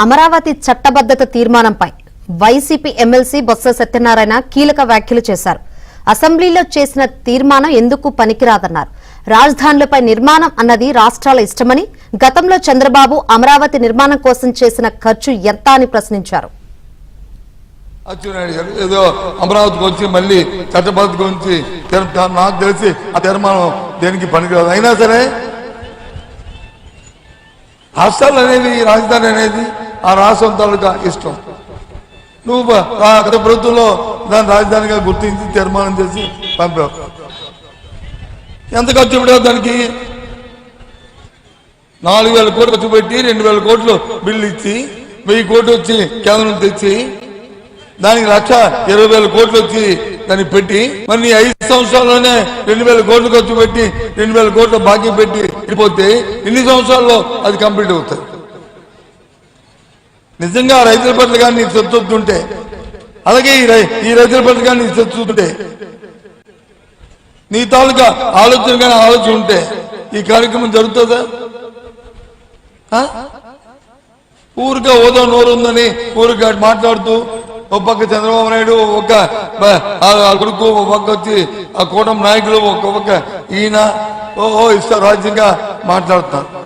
అమరావతి చట్టబద్ధత తీర్మానంపై YCP MLC Botsa Satyanarayana కీలక వ్యాఖ్యలు చేశారు. అసెంబ్లీలో చేసిన తీర్మానం ఎందుకు పనికిరాదన్నారు. రాజధానులపై నిర్మాణం అన్నది రాష్ట్రాల ఇష్టమని, గతంలో చంద్రబాబు అమరావతి నిర్మాణం కోసం చేసిన ఖర్చు ఎంత అని ప్రశ్నించారు. ఏదో అమరావతికి వచ్చి మళ్ళీ చట్టబద్ధత గురించి నాకు తెలిసి ఆ తీర్మానం దేనికి పనికిరాదు. అయినా సరే రాష్ట్రాలు అనేది, రాజధాని అనేది ఆ రాష్ట్రం తాలూకా ఇష్టం. నువ్వు గత ప్రభుత్వంలో దాన్ని రాజధానిగా గుర్తించి తీర్మానం చేసి పంపావు. ఎంత ఖర్చు పెట్టావు దానికి? 4,000 కోట్లు ఖర్చు పెట్టి 2,000 కోట్లు బిల్లు ఇచ్చి 1,000 కోట్లు వచ్చి కేంద్రం తెచ్చి దానికి 1,20,000 కోట్లు వచ్చి దాన్ని పెట్టి మరి 5 సంవత్సరాల్లోనే 2,000 కోట్లు ఖర్చు పెట్టి 2,000 కోట్లు బాకీ పెట్టి వెళ్ళిపోతే ఎన్ని సంవత్సరాల్లో అది కంప్లీట్ అవుతుంది? నిజంగా రైతుల పట్ల కానీ నీకు చెప్తుంటే, అలాగే ఈ రైతుల పట్ల కానీ నీకు చెప్తుంటే, నీ తాలూకా ఆలోచన కానీ ఆలోచన ఉంటే ఈ కార్యక్రమం జరుగుతుందా? ఊరిగా ఓదో నోరు ఉందని ఊరిగా మాట్లాడుతూ ఒక పక్క చంద్రబాబు నాయుడు, ఒక కొడుకు, ఒక పక్క వచ్చి ఆ కూటమి నాయకులు, ఒక పక్క ఈయన ఓహో ఇష్ట రాజ్యంగా మాట్లాడుతున్నారు.